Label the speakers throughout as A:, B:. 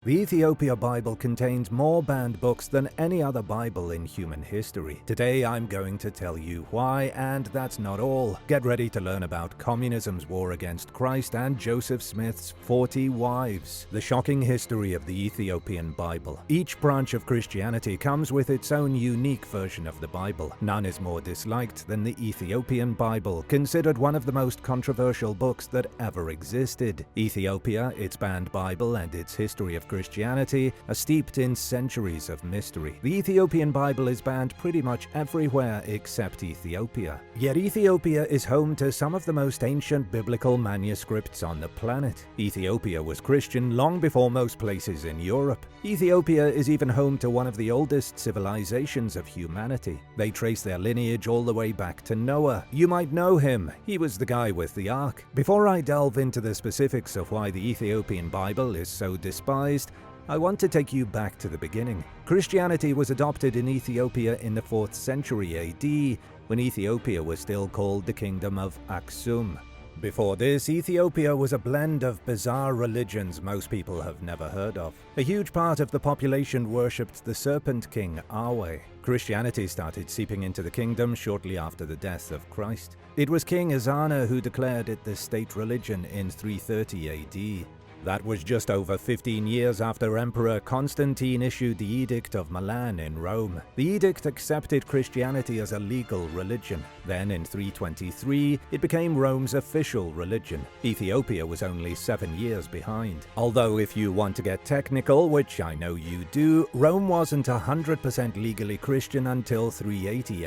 A: The Ethiopian Bible contains more banned books than any other Bible in human history. Today I'm going to tell you why, and that's not all. Get ready to learn about communism's war against Christ and Joseph Smith's 40 wives. The shocking history of the Ethiopian Bible. Each branch of Christianity comes with its own unique version of the Bible. None is more disliked than the Ethiopian Bible, considered one of the most controversial books that ever existed. Ethiopia, its banned Bible, and its history of Christianity are steeped in centuries of mystery. The Ethiopian Bible is banned pretty much everywhere except Ethiopia. Yet Ethiopia is home to some of the most ancient biblical manuscripts on the planet. Ethiopia was Christian long before most places in Europe. Ethiopia is even home to one of the oldest civilizations of humanity. They trace their lineage all the way back to Noah. You might know him. He was the guy with the ark. Before I delve into the specifics of why the Ethiopian Bible is so despised, I want to take you back to the beginning. Christianity was adopted in Ethiopia in the 4th century AD, when Ethiopia was still called the Kingdom of Aksum. Before this, Ethiopia was a blend of bizarre religions most people have never heard of. A huge part of the population worshipped the serpent king Awe. Christianity started seeping into the kingdom shortly after the death of Christ. It was King Dasan who declared it the state religion in 330 AD. That was just over 15 years after Emperor Constantine issued the Edict of Milan in Rome. The edict accepted Christianity as a legal religion. Then in 323, it became Rome's official religion. Ethiopia was only 7 years behind. Although if you want to get technical, which I know you do, Rome wasn't 100% legally Christian until 380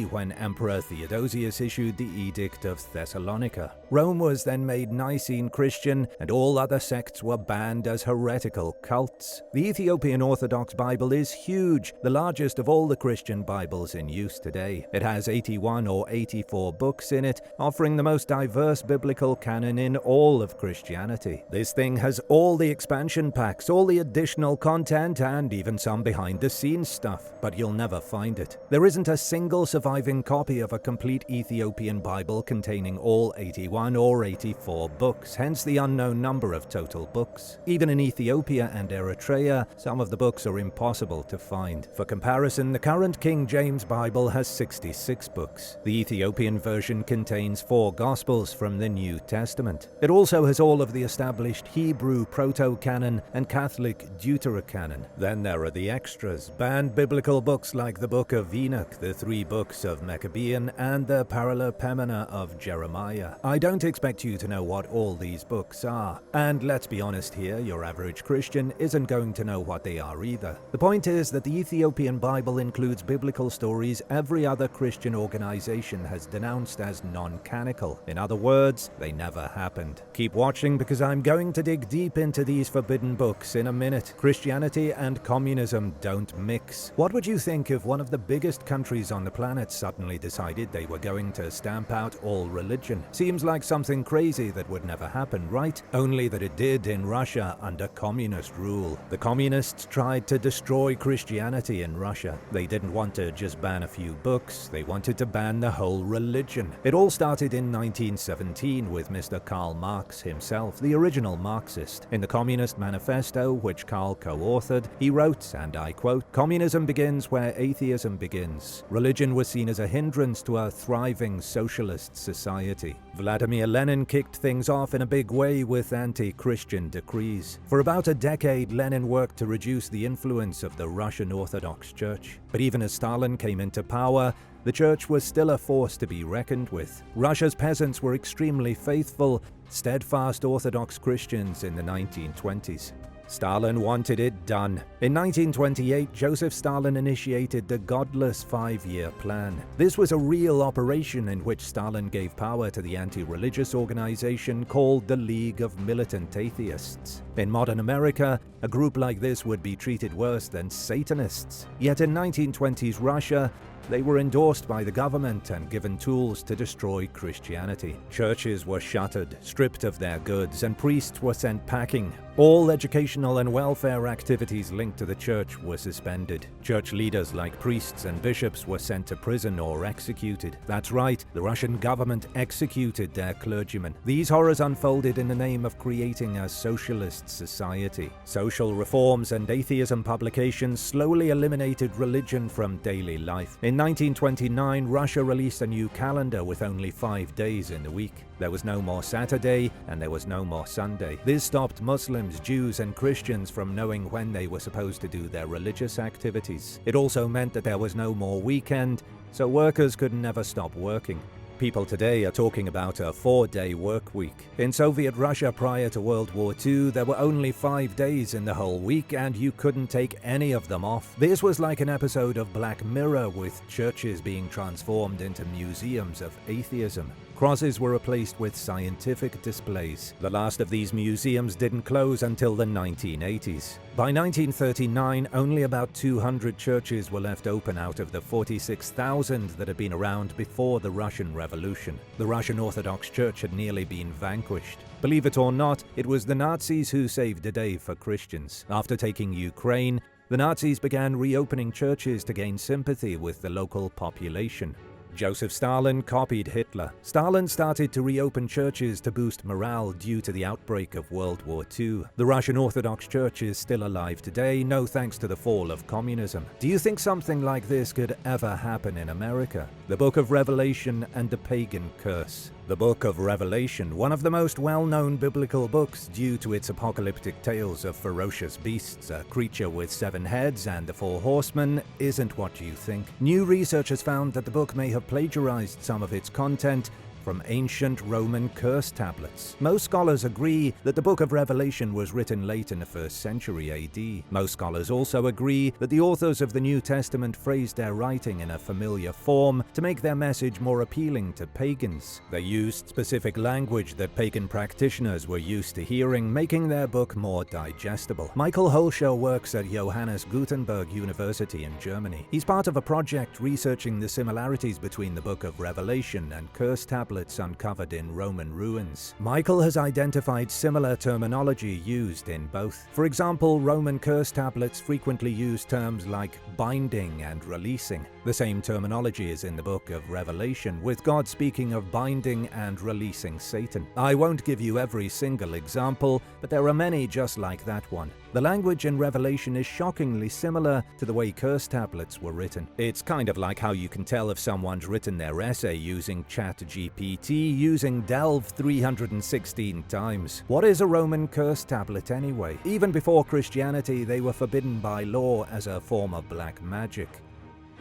A: AD, when Emperor Theodosius issued the Edict of Thessalonica. Rome was then made Nicene Christian, and all other sects were banned as heretical cults. The Ethiopian Orthodox Bible is huge, the largest of all the Christian Bibles in use today. It has 81 or 84 books in it, offering the most diverse biblical canon in all of Christianity. This thing has all the expansion packs, all the additional content, and even some behind-the-scenes stuff, but you'll never find it. There isn't a single surviving copy of a complete Ethiopian Bible containing all 81 or 84 books, hence the unknown number of total books. Even in Ethiopia and Eritrea, some of the books are impossible to find. For comparison, the current King James Bible has 66 books. The Ethiopian version contains 4 Gospels from the New Testament. It also has all of the established Hebrew Proto-Canon and Catholic Deuterocanon. Then there are the extras, banned biblical books like the Book of Enoch, the 3 books of Maccabean, and the Paralipomena of Jeremiah. I don't expect you to know what all these books are, and let's be honest here, your average Christian isn't going to know what they are either. The point is that the Ethiopian Bible includes biblical stories every other Christian organization has denounced as non-canonical. In other words, they never happened. Keep watching because I'm going to dig deep into these forbidden books in a minute. Christianity and communism don't mix. What would you think if one of the biggest countries on the planet suddenly decided they were going to stamp out all religion? Seems like something crazy that would never happen, right? Only that it did in Russia under communist rule. The communists tried to destroy Christianity in Russia. They didn't want to just ban a few books, they wanted to ban the whole religion. It all started in 1917 with Mr. Karl Marx himself, the original Marxist. In the Communist Manifesto, which Karl co-authored, he wrote, and I quote, "Communism begins where atheism begins. Religion was seen as a hindrance to a thriving socialist society." Vladimir Lenin kicked things off in a big way with anti-Christian decrees. For about a decade, Lenin worked to reduce the influence of the Russian Orthodox Church. But even as Stalin came into power, the church was still a force to be reckoned with. Russia's peasants were extremely faithful, steadfast Orthodox Christians in the 1920s. Stalin wanted it done. In 1928, Joseph Stalin initiated the Godless 5-Year Plan. This was a real operation in which Stalin gave power to the anti-religious organization called the League of Militant Atheists. In modern America, a group like this would be treated worse than Satanists. Yet in 1920s Russia, They were endorsed by the government and given tools to destroy Christianity. Churches were shuttered, stripped of their goods, and priests were sent packing. All educational and welfare activities linked to the church were suspended. Church leaders like priests and bishops were sent to prison or executed. That's right, the Russian government executed their clergymen. These horrors unfolded in the name of creating a socialist society. Social reforms and atheism publications slowly eliminated religion from daily life. In 1929, Russia released a new calendar with only 5 days in the week. There was no more Saturday, and there was no more Sunday. This stopped Muslims, Jews, and Christians from knowing when they were supposed to do their religious activities. It also meant that there was no more weekend, so workers could never stop working. People today are talking about a 4-day work week. In Soviet Russia prior to World War II, there were only 5 days in the whole week, and you couldn't take any of them off. This was like an episode of Black Mirror, with churches being transformed into museums of atheism. Crosses were replaced with scientific displays. The last of these museums didn't close until the 1980s. By 1939, only about 200 churches were left open out of the 46,000 that had been around before the Russian Revolution. The Russian Orthodox Church had nearly been vanquished. Believe it or not, it was the Nazis who saved the day for Christians. After taking Ukraine, the Nazis began reopening churches to gain sympathy with the local population. Joseph Stalin copied Hitler. Stalin started to reopen churches to boost morale due to the outbreak of World War II. The Russian Orthodox Church is still alive today, no thanks to the fall of communism. Do you think something like this could ever happen in America? The Book of Revelation and the Pagan Curse. The Book of Revelation, one of the most well-known biblical books due to its apocalyptic tales of ferocious beasts, a creature with 7 heads, and the 4 horsemen, isn't what you think. New research has found that the book may have plagiarized some of its content from ancient Roman curse tablets. Most scholars agree that the Book of Revelation was written late in the 1st century AD. Most scholars also agree that the authors of the New Testament phrased their writing in a familiar form to make their message more appealing to pagans. They used specific language that pagan practitioners were used to hearing, making their book more digestible. Michael Holscher works at Johannes Gutenberg University in Germany. He's part of a project researching the similarities between the Book of Revelation and curse tablets uncovered in Roman ruins. Michael has identified similar terminology used in both. For example, Roman curse tablets frequently use terms like binding and releasing. The same terminology is in the Book of Revelation, with God speaking of binding and releasing Satan. I won't give you every single example, but there are many just like that one. The language in Revelation is shockingly similar to the way curse tablets were written. It's kind of like how you can tell if someone's written their essay using ChatGPT using Delve 316 times. What is a Roman curse tablet anyway? Even before Christianity, they were forbidden by law as a form of black magic.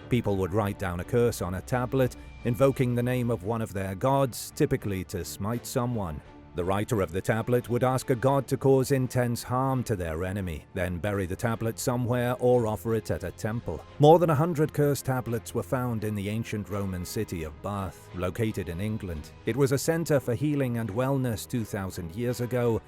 A: People would write down a curse on a tablet, invoking the name of one of their gods, typically to smite someone. The writer of the tablet would ask a god to cause intense harm to their enemy, then bury the tablet somewhere or offer it at a temple. More than 100 curse tablets were found in the ancient Roman city of Bath, located in England. It was a center for healing and wellness 2,000 years ago,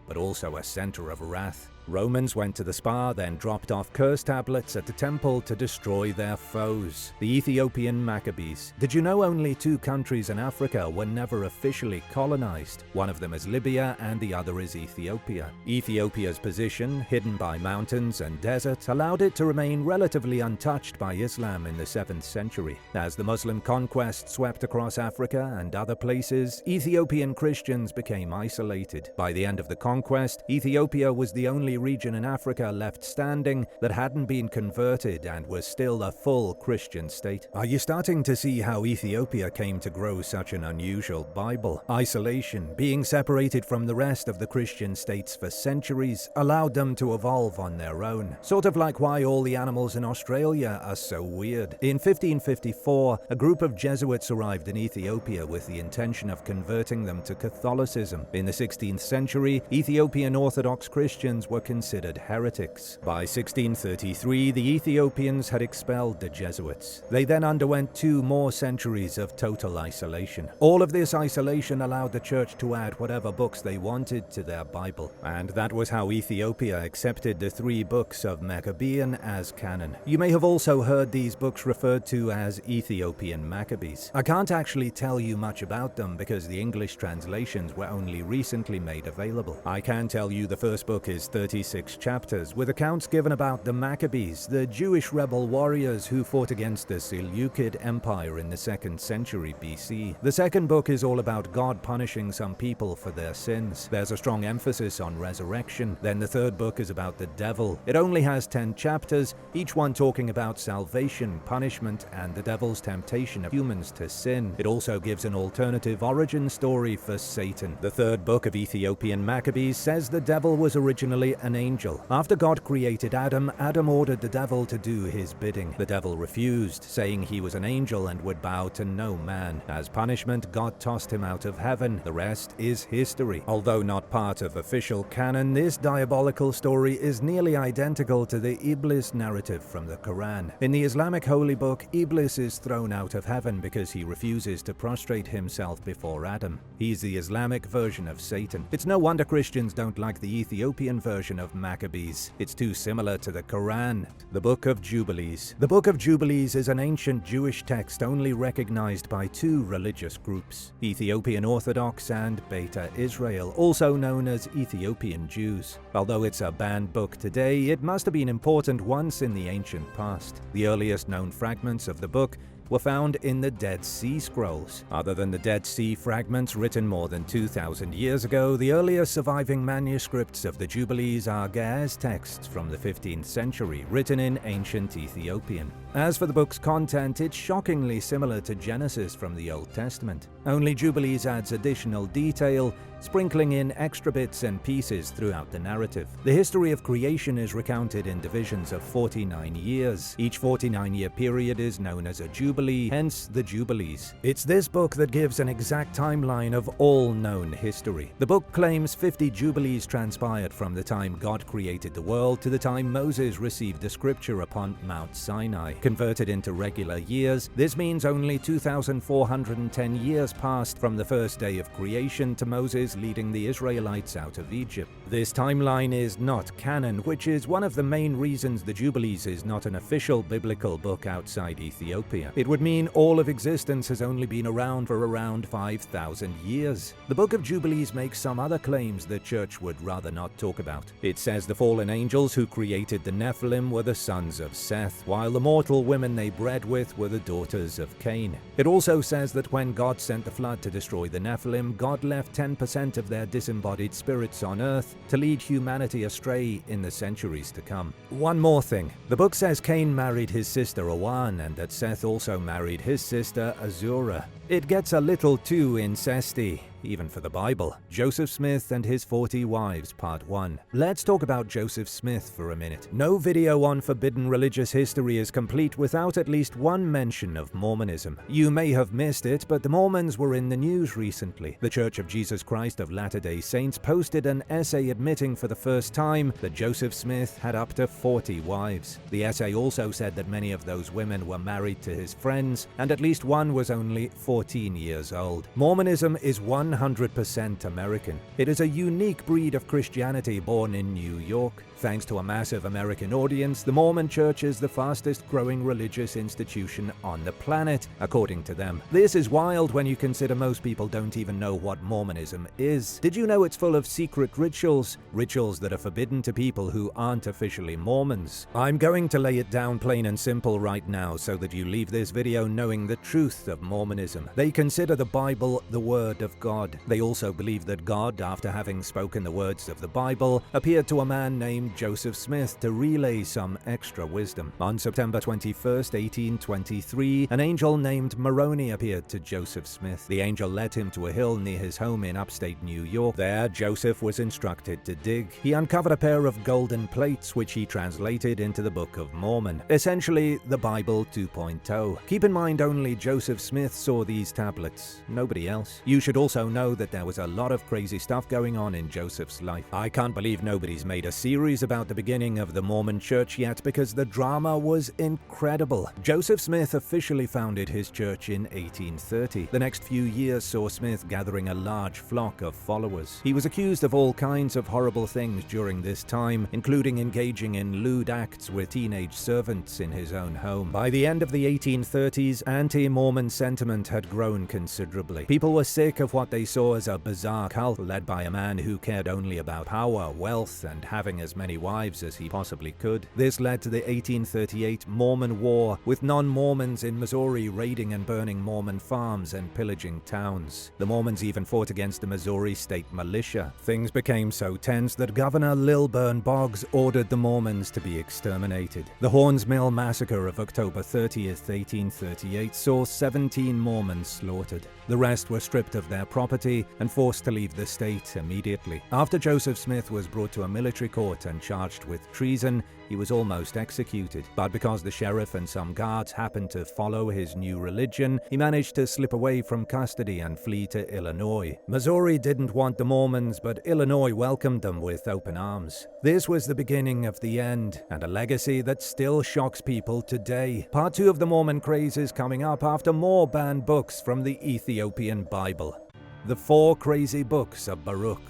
A: but also a center of wrath. Romans went to the spa, then dropped off curse tablets at the temple to destroy their foes, the Ethiopian Maccabees. Did you know only 2 countries in Africa were never officially colonized? One of them is Libya and the other is Ethiopia. Ethiopia's position, hidden by mountains and deserts, allowed it to remain relatively untouched by Islam in the 7th century. As the Muslim conquest swept across Africa and other places, Ethiopian Christians became isolated. By the end of the conquest, Ethiopia was the only region in Africa left standing that hadn't been converted and was still a full Christian state. Are you starting to see how Ethiopia came to grow such an unusual Bible? Isolation, being separated from the rest of the Christian states for centuries, allowed them to evolve on their own. Sort of like why all the animals in Australia are so weird. In 1554, a group of Jesuits arrived in Ethiopia with the intention of converting them to Catholicism. In the 16th century, Ethiopian Orthodox Christians were considered heretics. By 1633, the Ethiopians had expelled the Jesuits. They then underwent 2 more centuries of total isolation. All of this isolation allowed the church to add whatever books they wanted to their Bible, and that was how Ethiopia accepted the 3 books of Maccabean as canon. You may have also heard these books referred to as Ethiopian Maccabees. I can't actually tell you much about them because the English translations were only recently made available. I can tell you the first book is 36 chapters, with accounts given about the Maccabees, the Jewish rebel warriors who fought against the Seleucid Empire in the 2nd century BC. The second book is all about God punishing some people for their sins. There's a strong emphasis on resurrection. Then the third book is about the devil. It only has 10 chapters, each one talking about salvation, punishment, and the devil's temptation of humans to sin. It also gives an alternative origin story for Satan. The third book of Ethiopian Maccabees says the devil was originally an angel. After God created Adam, Adam ordered the devil to do his bidding. The devil refused, saying he was an angel and would bow to no man. As punishment, God tossed him out of heaven. The rest is history. Although not part of official canon, this diabolical story is nearly identical to the Iblis narrative from the Quran. In the Islamic holy book, Iblis is thrown out of heaven because he refuses to prostrate himself before Adam. He's the Islamic version of Satan. It's no wonder Christians don't like the Ethiopian version of Maccabees. It's too similar to the Quran. The Book of Jubilees. The Book of Jubilees is an ancient Jewish text only recognized by 2 religious groups, Ethiopian Orthodox and Beta Israel, also known as Ethiopian Jews. Although it's a banned book today, it must have been important once in the ancient past. The earliest known fragments of the book were found in the Dead Sea Scrolls. Other than the Dead Sea fragments written more than 2,000 years ago, the earliest surviving manuscripts of the Jubilees are Ge'ez texts from the 15th century, written in ancient Ethiopian. As for the book's content, it's shockingly similar to Genesis from the Old Testament. Only Jubilees adds additional detail, sprinkling in extra bits and pieces throughout the narrative. The history of creation is recounted in divisions of 49 years. Each 49-year period is known as a Jubilee, hence the Jubilees. It's this book that gives an exact timeline of all known history. The book claims 50 Jubilees transpired from the time God created the world to the time Moses received the scripture upon Mount Sinai. Converted into regular years, this means only 2,410 years passed from the first day of creation to Moses leading the Israelites out of Egypt. This timeline is not canon, which is one of the main reasons the Jubilees is not an official biblical book outside Ethiopia. It would mean all of existence has only been around for around 5,000 years. The Book of Jubilees makes some other claims the church would rather not talk about. It says the fallen angels who created the Nephilim were the sons of Seth, while the mortal women they bred with were the daughters of Cain. It also says that when God sent the flood to destroy the Nephilim, God left 10% of their disembodied spirits on earth to lead humanity astray in the centuries to come. One more thing. The book says Cain married his sister Awan and that Seth also married his sister Azura. It gets a little too incesty, even for the Bible. Joseph Smith and His 40 Wives, Part 1. Let's talk about Joseph Smith for a minute. No video on forbidden religious history is complete without at least one mention of Mormonism. You may have missed it, but the Mormons were in the news recently. The Church of Jesus Christ of Latter-day Saints posted an essay admitting for the first time that Joseph Smith had up to 40 wives. The essay also said that many of those women were married to his friends, and at least one was only 14 years old. Mormonism is 100% American. It is a unique breed of Christianity born in New York. Thanks to a massive American audience, the Mormon Church is the fastest growing religious institution on the planet, according to them. This is wild when you consider most people don't even know what Mormonism is. Did you know it's full of secret rituals? Rituals that are forbidden to people who aren't officially Mormons. I'm going to lay it down plain and simple right now so that you leave this video knowing the truth of Mormonism. They consider the Bible the Word of God. They also believe that God, after having spoken the words of the Bible, appeared to a man named Joseph Smith to relay some extra wisdom. On September 21st, 1823, an angel named Moroni appeared to Joseph Smith. The angel led him to a hill near his home in upstate New York. There, Joseph was instructed to dig. He uncovered a pair of golden plates, which he translated into the Book of Mormon, essentially the Bible 2.0. Keep in mind only Joseph Smith saw these tablets, nobody else. You should also know that there was a lot of crazy stuff going on in Joseph's life. I can't believe nobody's made a series about the beginning of the Mormon church yet, because the drama was incredible. Joseph Smith officially founded his church in 1830. The next few years saw Smith gathering a large flock of followers. He was accused of all kinds of horrible things during this time, including engaging in lewd acts with teenage servants in his own home. By the end of the 1830s, anti-Mormon sentiment had grown considerably. People were sick of what they saw as a bizarre cult led by a man who cared only about power, wealth, and having as many wives as he possibly could. This led to the 1838 Mormon War, with non-Mormons in Missouri raiding and burning Mormon farms and pillaging towns. The Mormons even fought against the Missouri state militia. Things became so tense that Governor Lilburn Boggs ordered the Mormons to be exterminated. The Horns Mill Massacre of October 30th, 1838 saw 17 Mormons slaughtered. The rest were stripped of their property and forced to leave the state immediately. After Joseph Smith was brought to a military court and charged with treason, he was almost executed. But because the sheriff and some guards happened to follow his new religion, he managed to slip away from custody and flee to Illinois. Missouri didn't want the Mormons, but Illinois welcomed them with open arms. This was the beginning of the end, and a legacy that still shocks people today. Part 2 of the Mormon craze is coming up after more banned books from the Ethiopian Bible. The 4 Crazy Books of Baruch.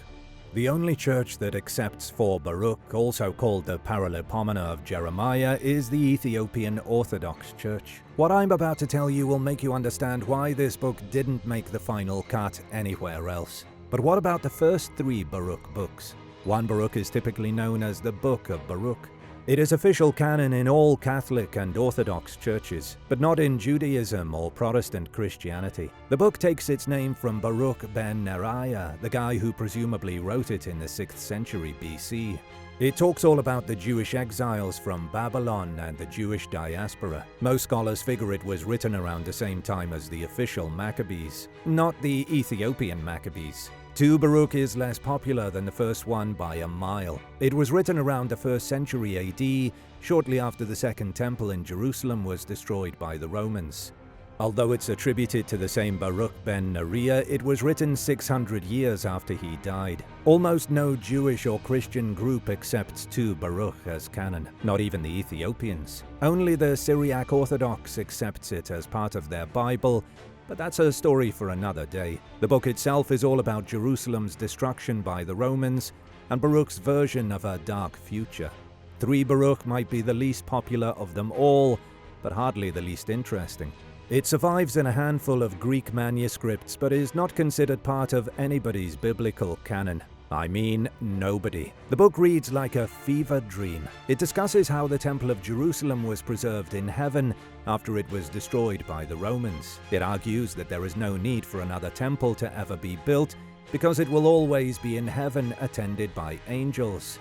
A: The only church that accepts 4 Baruch, also called the Paralipomena of Jeremiah, is the Ethiopian Orthodox Church. What I'm about to tell you will make you understand why this book didn't make the final cut anywhere else. But what about the first 3 Baruch books? One Baruch is typically known as the Book of Baruch. It is official canon in all Catholic and Orthodox churches, but not in Judaism or Protestant Christianity. The book takes its name from Baruch ben Neriah, the guy who presumably wrote it in the 6th century BC. It talks all about the Jewish exiles from Babylon and the Jewish diaspora. Most scholars figure it was written around the same time as the official Maccabees, not the Ethiopian Maccabees. 2 Baruch is less popular than the first one by a mile. It was written around the 1st century AD, shortly after the Second Temple in Jerusalem was destroyed by the Romans. Although it's attributed to the same Baruch ben Neriah, it was written 600 years after he died. Almost no Jewish or Christian group accepts 2 Baruch as canon, not even the Ethiopians. Only the Syriac Orthodox accepts it as part of their Bible, but that's a story for another day. The book itself is all about Jerusalem's destruction by the Romans and Baruch's version of a dark future. 3 Baruch might be the least popular of them all, but hardly the least interesting. It survives in a handful of Greek manuscripts, but is not considered part of anybody's biblical canon. I mean, nobody. The book reads like a fever dream. It discusses how the Temple of Jerusalem was preserved in heaven after it was destroyed by the Romans. It argues that there is no need for another temple to ever be built, because it will always be in heaven attended by angels.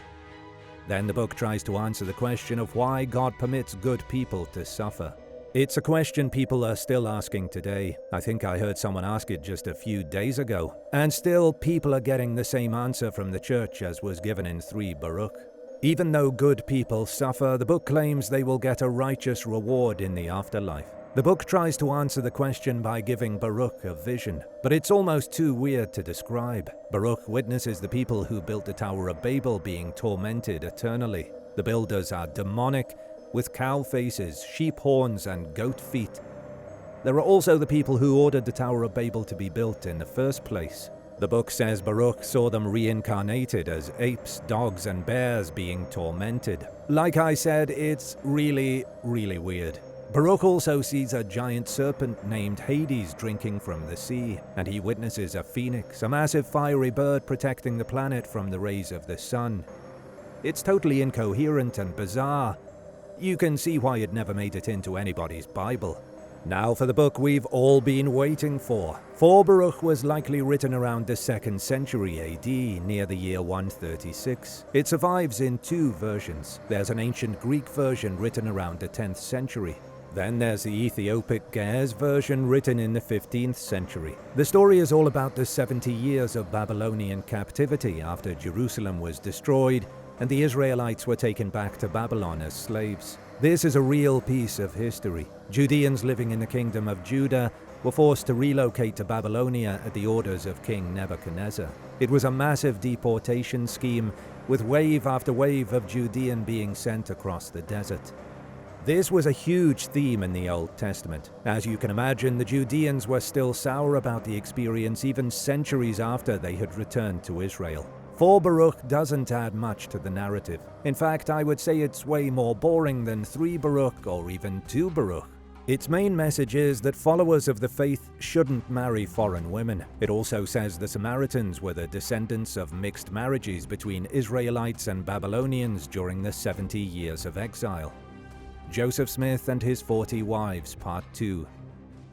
A: Then the book tries to answer the question of why God permits good people to suffer. It's a question people are still asking today. I think I heard someone ask it just a few days ago. And still, people are getting the same answer from the church as was given in 3 Baruch. Even though good people suffer, the book claims they will get a righteous reward in the afterlife. The book tries to answer the question by giving Baruch a vision, but it's almost too weird to describe. Baruch witnesses the people who built the Tower of Babel being tormented eternally. The builders are demonic, with cow faces, sheep horns, and goat feet. There are also the people who ordered the Tower of Babel to be built in the first place. The book says Baruch saw them reincarnated as apes, dogs, and bears being tormented. Like I said, it's really, really weird. Baruch also sees a giant serpent named Hades drinking from the sea, and he witnesses a phoenix, a massive fiery bird protecting the planet from the rays of the sun. It's totally incoherent and bizarre. You can see why it never made it into anybody's Bible. Now for the book we've all been waiting for. 4 Baruch was likely written around the 2nd century AD, near the year 136. It survives in 2 versions. There's an ancient Greek version written around the 10th century. Then there's the Ethiopic Ge'ez version written in the 15th century. The story is all about the 70 years of Babylonian captivity after Jerusalem was destroyed and the Israelites were taken back to Babylon as slaves. This is a real piece of history. Judeans living in the kingdom of Judah were forced to relocate to Babylonia at the orders of King Nebuchadnezzar. It was a massive deportation scheme, with wave after wave of Judean being sent across the desert. This was a huge theme in the Old Testament. As you can imagine, the Judeans were still sour about the experience even centuries after they had returned to Israel. 4 Baruch doesn't add much to the narrative. In fact, I would say it's way more boring than 3 Baruch or even 2 Baruch. Its main message is that followers of the faith shouldn't marry foreign women. It also says the Samaritans were the descendants of mixed marriages between Israelites and Babylonians during the 70 years of exile. Joseph Smith and his 40 wives, Part 2.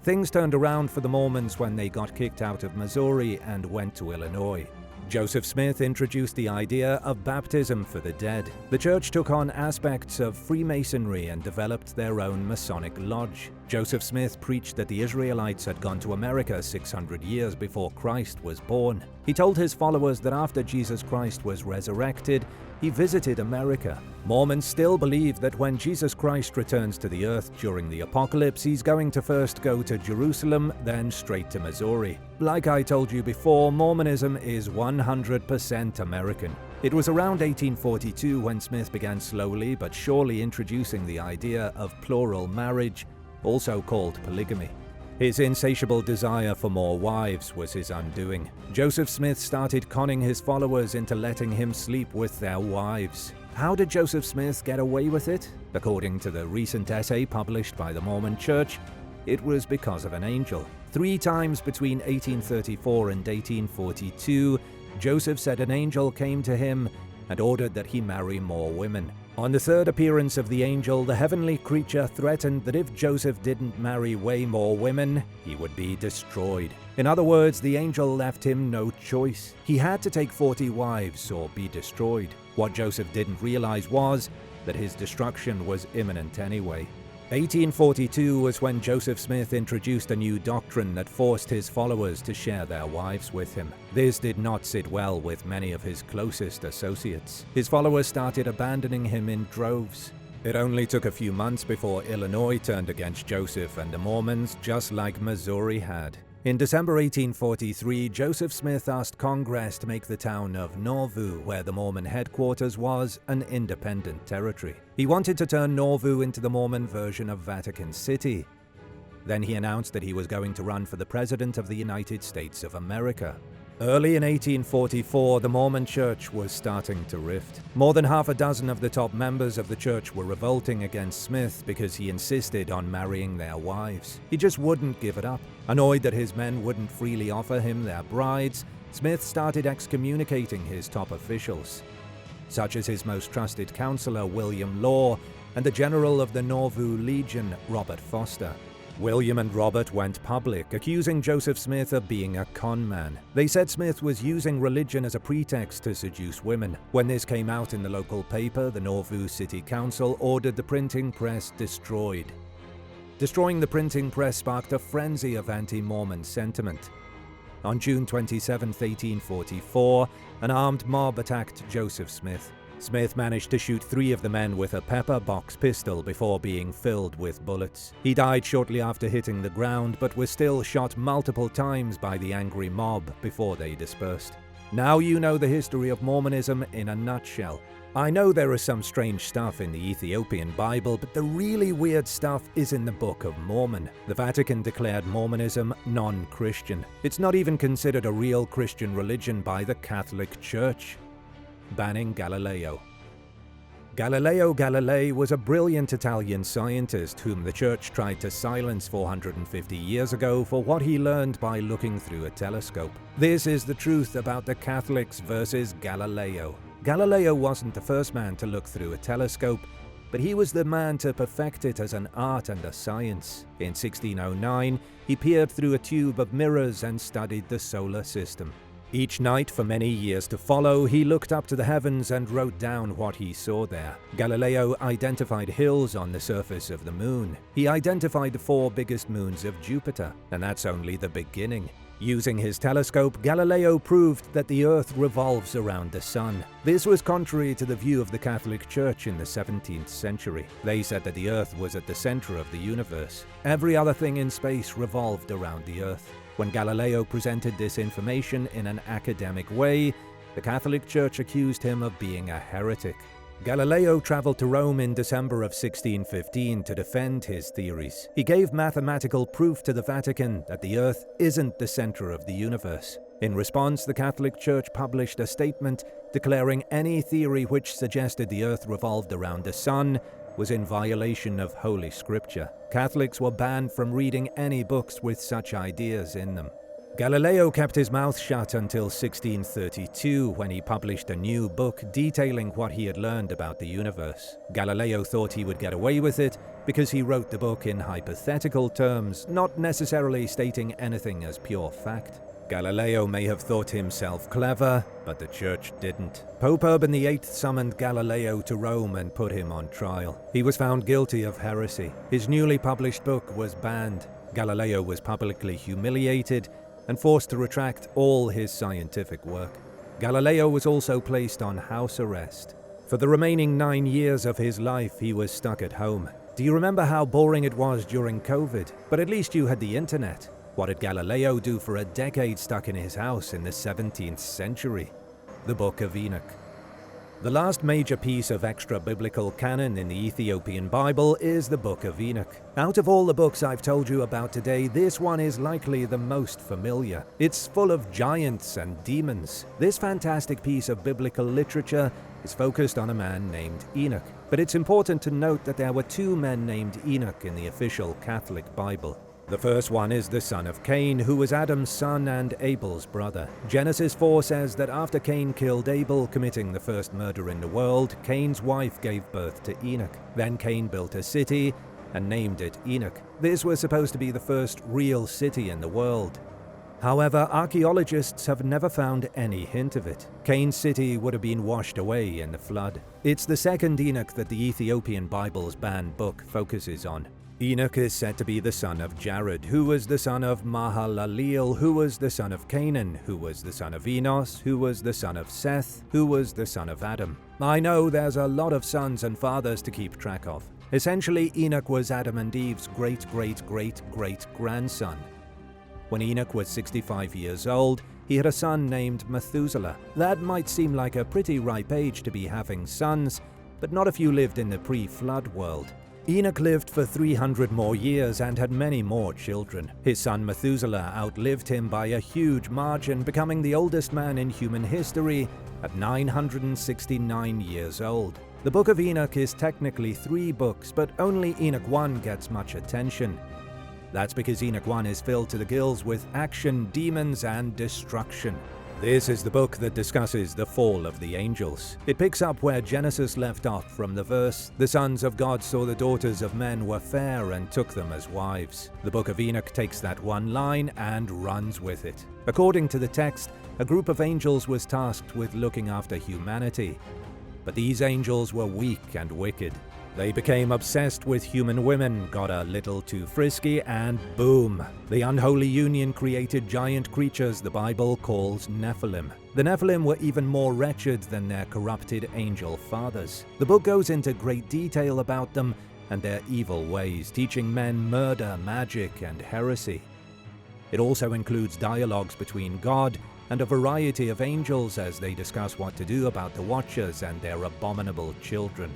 A: Things turned around for the Mormons when they got kicked out of Missouri and went to Illinois. Joseph Smith introduced the idea of baptism for the dead. The church took on aspects of Freemasonry and developed their own Masonic lodge. Joseph Smith preached that the Israelites had gone to America 600 years before Christ was born. He told his followers that after Jesus Christ was resurrected, he visited America. Mormons still believe that when Jesus Christ returns to the earth during the apocalypse, he's going to first go to Jerusalem, then straight to Missouri. Like I told you before, Mormonism is 100% American. It was around 1842 when Smith began slowly but surely introducing the idea of plural marriage, also called polygamy. His insatiable desire for more wives was his undoing. Joseph Smith started conning his followers into letting him sleep with their wives. How did Joseph Smith get away with it? According to the recent essay published by the Mormon Church, it was because of an angel. 3 times between 1834 and 1842, Joseph said an angel came to him and ordered that he marry more women. On the 3rd appearance of the angel, the heavenly creature threatened that if Joseph didn't marry way more women, he would be destroyed. In other words, the angel left him no choice. He had to take 40 wives or be destroyed. What Joseph didn't realize was that his destruction was imminent anyway. 1842 was when Joseph Smith introduced a new doctrine that forced his followers to share their wives with him. This did not sit well with many of his closest associates. His followers started abandoning him in droves. It only took a few months before Illinois turned against Joseph and the Mormons, just like Missouri had. In December 1843, Joseph Smith asked Congress to make the town of Nauvoo, where the Mormon headquarters was, an independent territory. He wanted to turn Nauvoo into the Mormon version of Vatican City. Then he announced that he was going to run for the President of the United States of America. Early in 1844, the Mormon Church was starting to rift. More than half a dozen of the top members of the church were revolting against Smith because he insisted on marrying their wives. He just wouldn't give it up. Annoyed that his men wouldn't freely offer him their brides, Smith started excommunicating his top officials, such as his most trusted counselor, William Law, and the general of the Nauvoo Legion, Robert Foster. William and Robert went public, accusing Joseph Smith of being a con man. They said Smith was using religion as a pretext to seduce women. When this came out in the local paper, the Nauvoo City Council ordered the printing press destroyed. Destroying the printing press sparked a frenzy of anti-Mormon sentiment. On June 27, 1844, an armed mob attacked Joseph Smith. Smith managed to shoot 3 of the men with a pepper box pistol before being filled with bullets. He died shortly after hitting the ground, but was still shot multiple times by the angry mob before they dispersed. Now you know the history of Mormonism in a nutshell. I know there is some strange stuff in the Ethiopian Bible, but the really weird stuff is in the Book of Mormon. The Vatican declared Mormonism non-Christian. It's not even considered a real Christian religion by the Catholic Church. Banning Galileo. Galileo Galilei was a brilliant Italian scientist whom the church tried to silence 450 years ago for what he learned by looking through a telescope. This is the truth about the Catholics versus Galileo. Galileo wasn't the first man to look through a telescope, but he was the man to perfect it as an art and a science. In 1609, he peered through a tube of mirrors and studied the solar system. Each night for many years to follow, he looked up to the heavens and wrote down what he saw there. Galileo identified hills on the surface of the moon. He identified the 4 biggest moons of Jupiter, and that's only the beginning. Using his telescope, Galileo proved that the Earth revolves around the Sun. This was contrary to the view of the Catholic Church in the 17th century. They said that the Earth was at the center of the universe. Every other thing in space revolved around the Earth. When Galileo presented this information in an academic way, the Catholic Church accused him of being a heretic. Galileo traveled to Rome in December of 1615 to defend his theories. He gave mathematical proof to the Vatican that the Earth isn't the center of the universe. In response, the Catholic Church published a statement declaring any theory which suggested the Earth revolved around the Sun was in violation of Holy Scripture. Catholics were banned from reading any books with such ideas in them. Galileo kept his mouth shut until 1632, when he published a new book detailing what he had learned about the universe. Galileo thought he would get away with it because he wrote the book in hypothetical terms, not necessarily stating anything as pure fact. Galileo may have thought himself clever, but the Church didn't. Pope Urban VIII summoned Galileo to Rome and put him on trial. He was found guilty of heresy. His newly published book was banned. Galileo was publicly humiliated and forced to retract all his scientific work. Galileo was also placed on house arrest. For the remaining 9 years of his life, he was stuck at home. Do you remember how boring it was during COVID? But at least you had the internet. What did Galileo do for a decade stuck in his house in the 17th century? The Book of Enoch. The last major piece of extra-biblical canon in the Ethiopian Bible is the Book of Enoch. Out of all the books I've told you about today, this one is likely the most familiar. It's full of giants and demons. This fantastic piece of biblical literature is focused on a man named Enoch. But it's important to note that there were 2 men named Enoch in the official Catholic Bible. The first one is the son of Cain, who was Adam's son and Abel's brother. Genesis 4 says that after Cain killed Abel, committing the first murder in the world, Cain's wife gave birth to Enoch. Then Cain built a city and named it Enoch. This was supposed to be the first real city in the world. However, archaeologists have never found any hint of it. Cain's city would have been washed away in the flood. It's the second Enoch that the Ethiopian Bible's banned book focuses on. Enoch is said to be the son of Jared, who was the son of Mahalaleel, who was the son of Canaan, who was the son of Enos, who was the son of Seth, who was the son of Adam. I know there's a lot of sons and fathers to keep track of. Essentially, Enoch was Adam and Eve's great-great-great-great-grandson. When Enoch was 65 years old, he had a son named Methuselah. That might seem like a pretty ripe age to be having sons, but not if you lived in the pre-flood world. Enoch lived for 300 more years and had many more children. His son Methuselah outlived him by a huge margin, becoming the oldest man in human history at 969 years old. The Book of Enoch is technically 3 books, but only Enoch 1 gets much attention. That's because Enoch 1 is filled to the gills with action, demons, and destruction. This is the book that discusses the fall of the angels. It picks up where Genesis left off from the verse, "The sons of God saw the daughters of men were fair and took them as wives." The Book of Enoch takes that one line and runs with it. According to the text, a group of angels was tasked with looking after humanity. But these angels were weak and wicked. They became obsessed with human women, got a little too frisky, and boom! The unholy union created giant creatures the Bible calls Nephilim. The Nephilim were even more wretched than their corrupted angel fathers. The book goes into great detail about them and their evil ways, teaching men murder, magic, and heresy. It also includes dialogues between God and a variety of angels as they discuss what to do about the Watchers and their abominable children.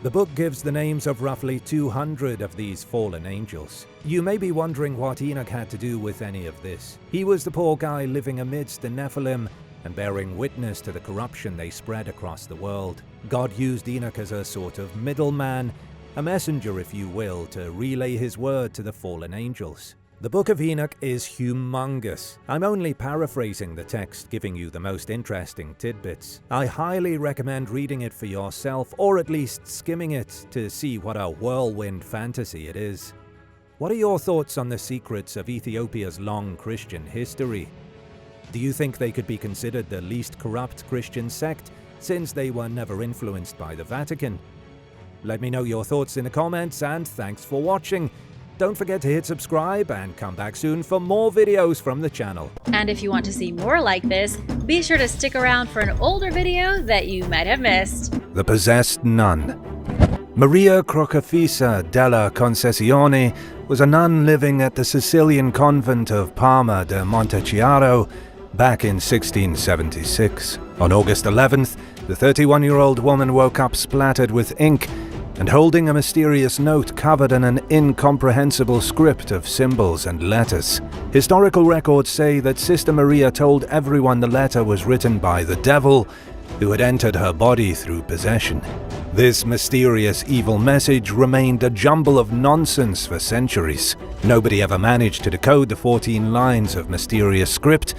A: The book gives the names of roughly 200 of these fallen angels. You may be wondering what Enoch had to do with any of this. He was the poor guy living amidst the Nephilim and bearing witness to the corruption they spread across the world. God used Enoch as a sort of middleman, a messenger if you will, to relay his word to the fallen angels. The Book of Enoch is humongous. I'm only paraphrasing the text, giving you the most interesting tidbits. I highly recommend reading it for yourself, or at least skimming it to see what a whirlwind fantasy it is. What are your thoughts on the secrets of Ethiopia's long Christian history? Do you think they could be considered the least corrupt Christian sect, since they were never influenced by the Vatican? Let me know your thoughts in the comments, and thanks for watching. don't forget to hit subscribe and come back soon for more videos from the channel.
B: And if you want to see more like this, be sure to stick around for an older video that you might have missed.
A: The Possessed Nun. Maria Crocefisa della Concessione was a nun living at the Sicilian convent of Parma de Montechiaro back in 1676. On August 11th, the 31-year-old woman woke up splattered with ink and holding a mysterious note covered in an incomprehensible script of symbols and letters. Historical records say that Sister Maria told everyone the letter was written by the devil, who had entered her body through possession. This mysterious evil message remained a jumble of nonsense for centuries. Nobody ever managed to decode the 14 lines of mysterious script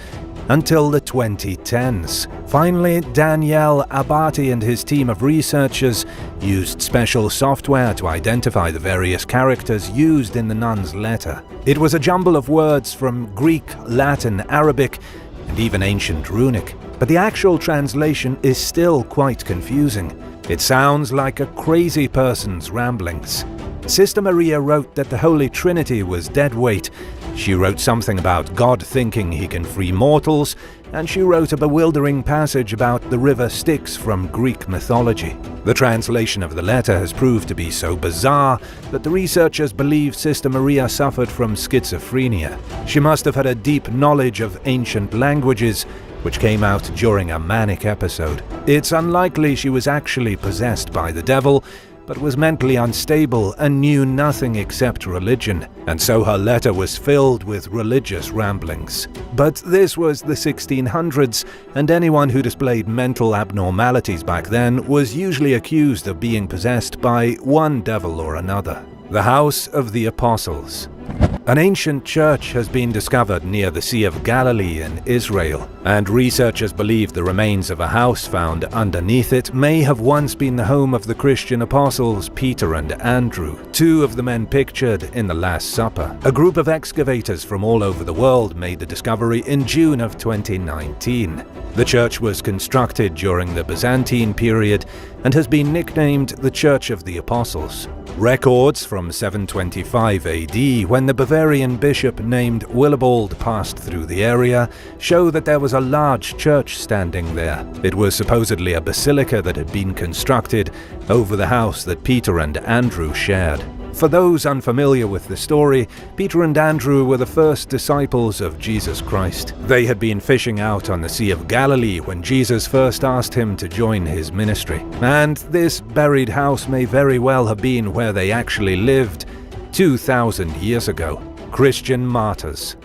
A: until the 2010s. Finally, Daniele Abati and his team of researchers used special software to identify the various characters used in the nun's letter. It was a jumble of words from Greek, Latin, Arabic, and even ancient runic. But the actual translation is still quite confusing. It sounds like a crazy person's ramblings. Sister Maria wrote that the Holy Trinity was dead weight. She wrote something about God thinking he can free mortals, and she wrote a bewildering passage about the river Styx from Greek mythology. The translation of the letter has proved to be so bizarre that the researchers believe Sister Maria suffered from schizophrenia. She must have had a deep knowledge of ancient languages, which came out during a manic episode. It's unlikely she was actually possessed by the devil, but was mentally unstable and knew nothing except religion, and so her letter was filled with religious ramblings. But this was the 1600s, and anyone who displayed mental abnormalities back then was usually accused of being possessed by one devil or another. The House of the Apostles. An ancient church has been discovered near the Sea of Galilee in Israel, and researchers believe the remains of a house found underneath it may have once been the home of the Christian apostles Peter and Andrew, two of the men pictured in the Last Supper. A group of excavators from all over the world made the discovery in June of 2019. The church was constructed during the Byzantine period and has been nicknamed the Church of the Apostles. Records from 725 AD, when the Bavarian bishop named Willibald passed through the area, show that there was a large church standing there. It was supposedly a basilica that had been constructed over the house that Peter and Andrew shared. For those unfamiliar with the story, Peter and Andrew were the first disciples of Jesus Christ. They had been fishing out on the Sea of Galilee when Jesus first asked him to join his ministry. And this buried house may very well have been where they actually lived 2,000 years ago. Christian martyrs.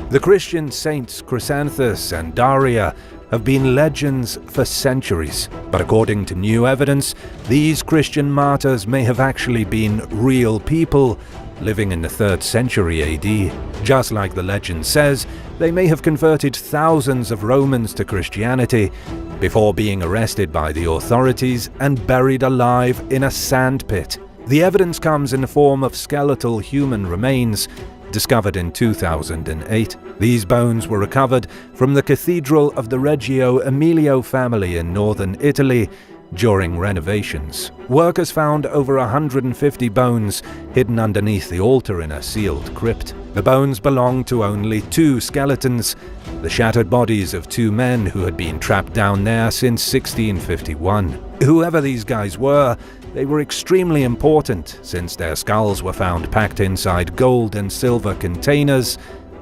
A: The Christian saints Chrysanthus and Daria have been legends for centuries, but according to new evidence, these Christian martyrs may have actually been real people living in the 3rd century AD. Just like the legend says, they may have converted thousands of Romans to Christianity before being arrested by the authorities and buried alive in a sandpit. The evidence comes in the form of skeletal human remains discovered in 2008. These bones were recovered from the Cathedral of the Reggio Emilio family in northern Italy during renovations. Workers found over 150 bones hidden underneath the altar in a sealed crypt. The bones belonged to only 2 skeletons, the shattered bodies of 2 men who had been trapped down there since 1651. Whoever these guys were, they were extremely important since their skulls were found packed inside gold and silver containers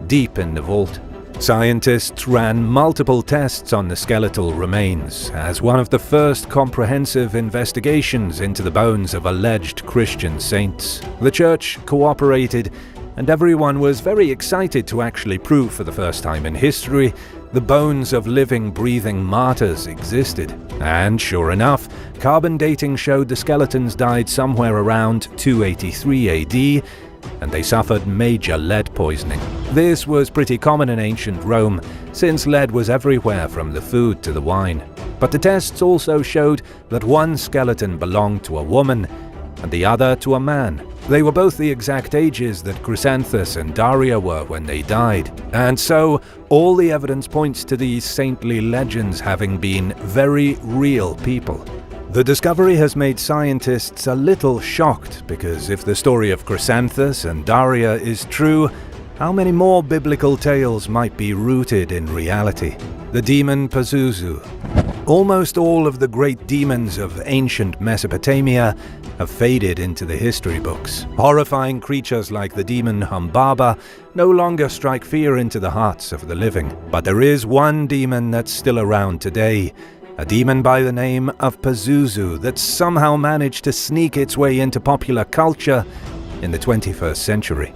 A: deep in the vault. Scientists ran multiple tests on the skeletal remains as one of the first comprehensive investigations into the bones of alleged Christian saints. The church cooperated, and everyone was very excited to actually prove for the first time in history the bones of living, breathing martyrs existed. And sure enough, carbon dating showed the skeletons died somewhere around 283 AD, and they suffered major lead poisoning. This was pretty common in ancient Rome, since lead was everywhere from the food to the wine. But the tests also showed that one skeleton belonged to a woman and the other to a man. They were both the exact ages that Chrysanthus and Daria were when they died, and so all the evidence points to these saintly legends having been very real people. The discovery has made scientists a little shocked because if the story of Chrysanthus and Daria is true, how many more biblical tales might be rooted in reality? The demon Pazuzu. Almost all of the great demons of ancient Mesopotamia have faded into the history books. Horrifying creatures like the demon Humbaba no longer strike fear into the hearts of the living. But there is one demon that's still around today, a demon by the name of Pazuzu that somehow managed to sneak its way into popular culture in the 21st century.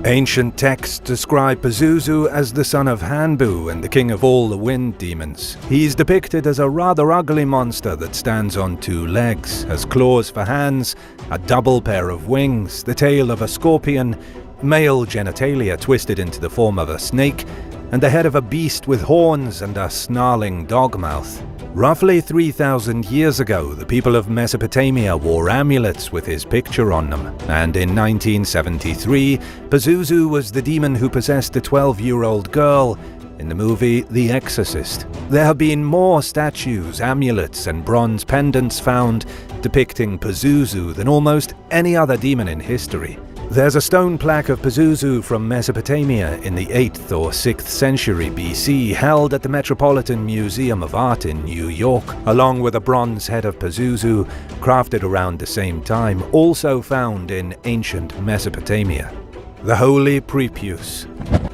A: Ancient texts describe Pazuzu as the son of Hanbu and the king of all the wind demons. He's depicted as a rather ugly monster that stands on two legs, has claws for hands, a double pair of wings, the tail of a scorpion, male genitalia twisted into the form of a snake, and the head of a beast with horns and a snarling dog mouth. Roughly 3,000 years ago, the people of Mesopotamia wore amulets with his picture on them, and in 1973, Pazuzu was the demon who possessed a 12-year-old girl in the movie The Exorcist. There have been more statues, amulets, and bronze pendants found depicting Pazuzu than almost any other demon in history. There's a stone plaque of Pazuzu from Mesopotamia in the 8th or 6th century BC held at the Metropolitan Museum of Art in New York, along with a bronze head of Pazuzu crafted around the same time, also found in ancient Mesopotamia. The Holy Prepuce.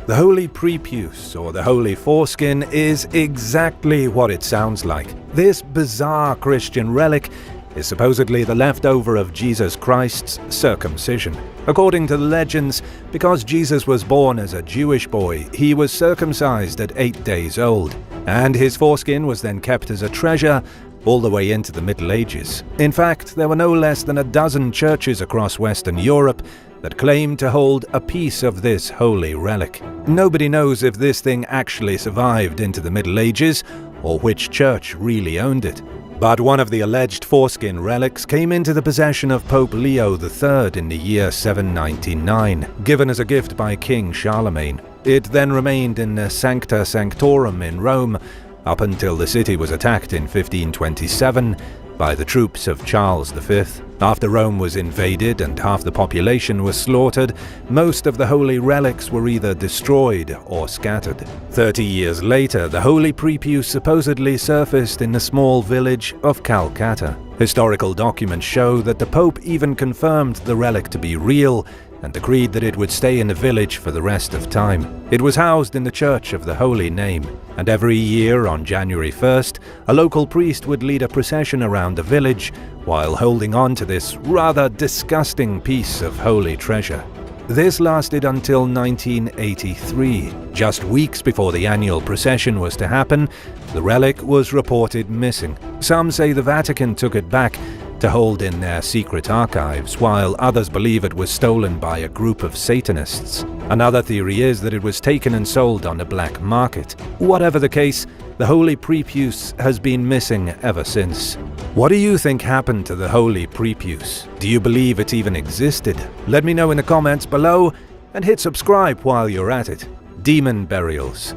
A: The Holy Prepuce, or the Holy Foreskin, is exactly what it sounds like. This bizarre Christian relic is supposedly the leftover of Jesus Christ's circumcision. According to the legends, because Jesus was born as a Jewish boy, he was circumcised at 8 days old, and his foreskin was then kept as a treasure all the way into the Middle Ages. In fact, there were no less than a dozen churches across Western Europe that claimed to hold a piece of this holy relic. Nobody knows if this thing actually survived into the Middle Ages, or which church really owned it. But one of the alleged foreskin relics came into the possession of Pope Leo III in the year 799, given as a gift by King Charlemagne. It then remained in the Sancta Sanctorum in Rome up until the city was attacked in 1527 by the troops of Charles V. After Rome was invaded and half the population was slaughtered, most of the holy relics were either destroyed or scattered. 30 years later, the Holy Prepuce supposedly surfaced in the small village of Calcutta. Historical documents show that the Pope even confirmed the relic to be real and decreed that it would stay in the village for the rest of time. It was housed in the Church of the Holy Name, and every year on January 1st, a local priest would lead a procession around the village while holding on to this rather disgusting piece of holy treasure. This lasted until 1983. Just weeks before the annual procession was to happen, the relic was reported missing. Some say the Vatican took it back to hold in their secret archives, while others believe it was stolen by a group of Satanists. Another theory is that it was taken and sold on the black market. Whatever the case, the Holy Prepuce has been missing ever since. What do you think happened to the Holy Prepuce? Do you believe it even existed? Let me know in the comments below, and hit subscribe while you're at it. Demon burials.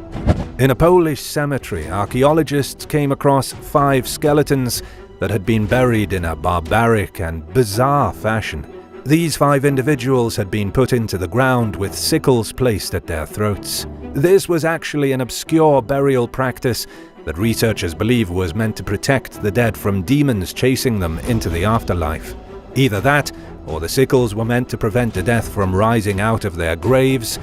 A: In a Polish cemetery, archaeologists came across 5 skeletons that had been buried in a barbaric and bizarre fashion. These 5 individuals had been put into the ground with sickles placed at their throats. This was actually an obscure burial practice that researchers believe was meant to protect the dead from demons chasing them into the afterlife. Either that, or the sickles were meant to prevent the death from rising out of their graves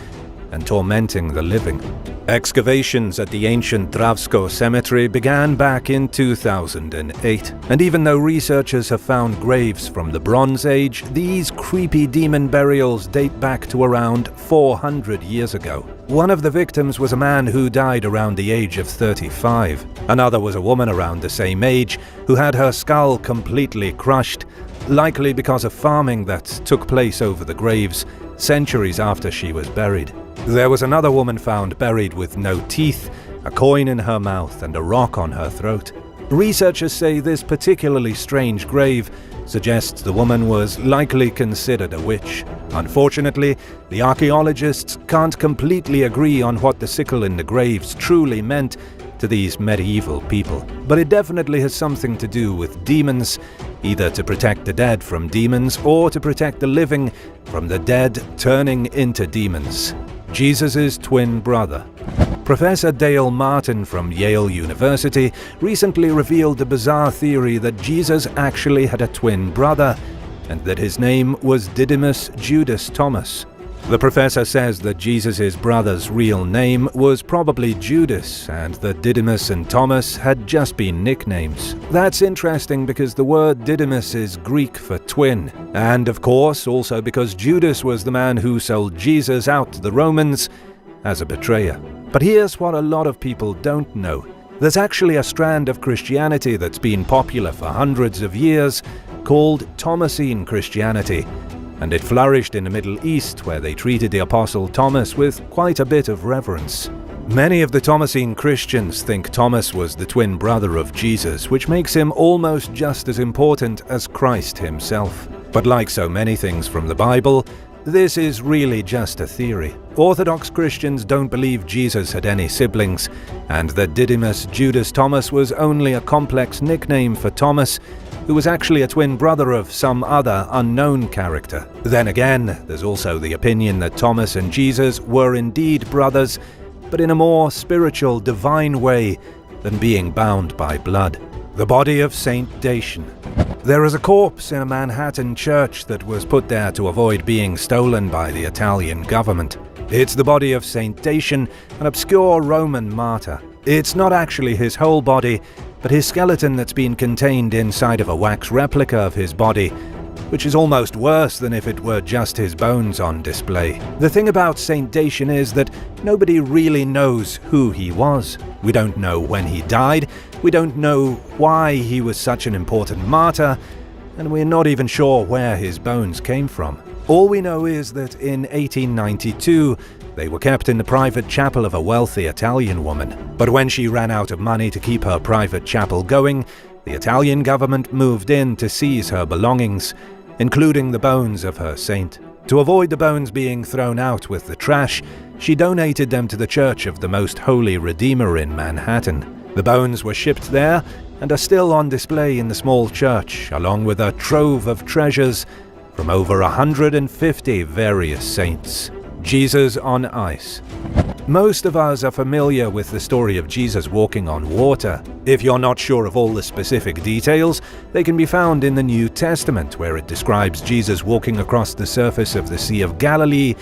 A: and tormenting the living. Excavations at the ancient Drawsko cemetery began back in 2008, and even though researchers have found graves from the Bronze Age, these creepy demon burials date back to around 400 years ago. One of the victims was a man who died around the age of 35. Another was a woman around the same age who had her skull completely crushed, likely because of farming that took place over the graves centuries after she was buried. There was another woman found buried with no teeth, a coin in her mouth, and a rock on her throat. Researchers say this particularly strange grave suggests the woman was likely considered a witch. Unfortunately, the archaeologists can't completely agree on what the sickle in the graves truly meant to these medieval people. But it definitely has something to do with demons, either to protect the dead from demons or to protect the living from the dead turning into demons. Jesus' twin brother. Professor Dale Martin from Yale University recently revealed the bizarre theory that Jesus actually had a twin brother, and that his name was Didymus Judas Thomas. The professor says that Jesus' brother's real name was probably Judas, and that Didymus and Thomas had just been nicknames. That's interesting because the word Didymus is Greek for twin, and of course also because Judas was the man who sold Jesus out to the Romans as a betrayer. But here's what a lot of people don't know. There's actually a strand of Christianity that's been popular for hundreds of years called Thomasine Christianity, and it flourished in the Middle East, where they treated the Apostle Thomas with quite a bit of reverence. Many of the Thomasine Christians think Thomas was the twin brother of Jesus, which makes him almost just as important as Christ himself. But like so many things from the Bible, this is really just a theory. Orthodox Christians don't believe Jesus had any siblings, and that Didymus Judas Thomas was only a complex nickname for Thomas, who was actually a twin brother of some other unknown character. Then again, there's also the opinion that Thomas and Jesus were indeed brothers, but in a more spiritual, divine way than being bound by blood. The body of Saint Dasan. There is a corpse in a Manhattan church that was put there to avoid being stolen by the Italian government. It's the body of Saint Dasan, an obscure Roman martyr. It's not actually his whole body, but his skeleton that's been contained inside of a wax replica of his body, which is almost worse than if it were just his bones on display. The thing about Saint Dasan is that nobody really knows who he was. We don't know when he died, we don't know why he was such an important martyr, and we're not even sure where his bones came from. All we know is that in 1892, they were kept in the private chapel of a wealthy Italian woman. But when she ran out of money to keep her private chapel going, the Italian government moved in to seize her belongings, including the bones of her saint. To avoid the bones being thrown out with the trash, she donated them to the Church of the Most Holy Redeemer in Manhattan. The bones were shipped there and are still on display in the small church, along with a trove of treasures from over 150 various saints. Jesus on ice. Most of us are familiar with the story of Jesus walking on water. If you're not sure of all the specific details, they can be found in the New Testament, where it describes Jesus walking across the surface of the Sea of Galilee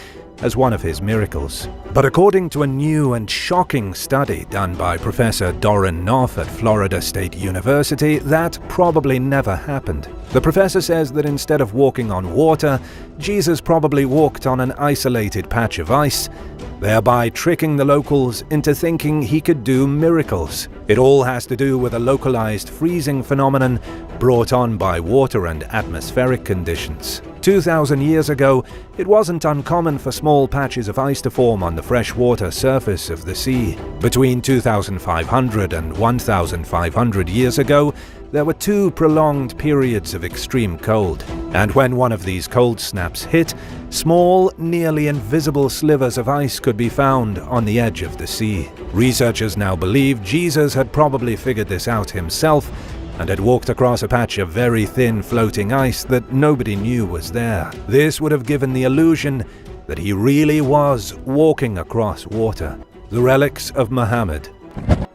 A: as one of his miracles. But according to a new and shocking study done by Professor Doran Noff at Florida State University, that probably never happened. The professor says that instead of walking on water, Jesus probably walked on an isolated patch of ice, thereby tricking the locals into thinking he could do miracles. It all has to do with a localized freezing phenomenon brought on by water and atmospheric conditions. 2,000 years ago, it wasn't uncommon for small patches of ice to form on the freshwater surface of the sea. Between 2,500 and 1,500 years ago, there were two prolonged periods of extreme cold, and when one of these cold snaps hit, small, nearly invisible slivers of ice could be found on the edge of the sea. Researchers now believe Jesus had probably figured this out himself and had walked across a patch of very thin floating ice that nobody knew was there. This would have given the illusion that he really was walking across water. The Relics of Muhammad.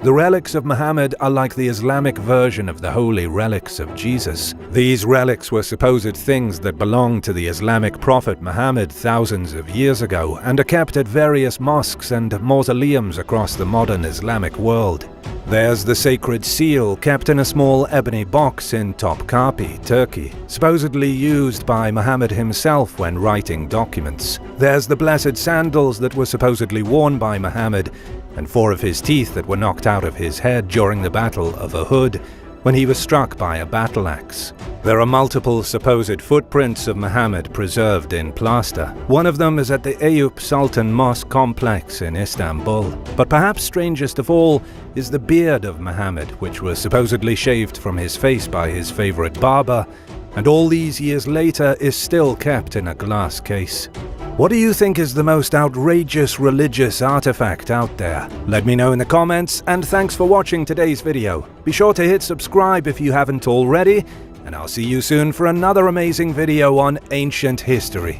A: The relics of Muhammad are like the Islamic version of the holy relics of Jesus. These relics were supposed things that belonged to the Islamic prophet Muhammad thousands of years ago and are kept at various mosques and mausoleums across the modern Islamic world. There's the sacred seal kept in a small ebony box in Topkapi, Turkey, supposedly used by Muhammad himself when writing documents. There's the blessed sandals that were supposedly worn by Muhammad, and 4 of his teeth that were knocked out of his head during the Battle of Uhud, when he was struck by a battle axe. There are multiple supposed footprints of Muhammad preserved in plaster. One of them is at the Eyüp Sultan Mosque complex in Istanbul. But perhaps strangest of all is the beard of Muhammad, which was supposedly shaved from his face by his favorite barber, and all these years later is still kept in a glass case. What do you think is the most outrageous religious artifact out there? Let me know in the comments, and thanks for watching today's video. Be sure to hit subscribe if you haven't already, and I'll see you soon for another amazing video on ancient history.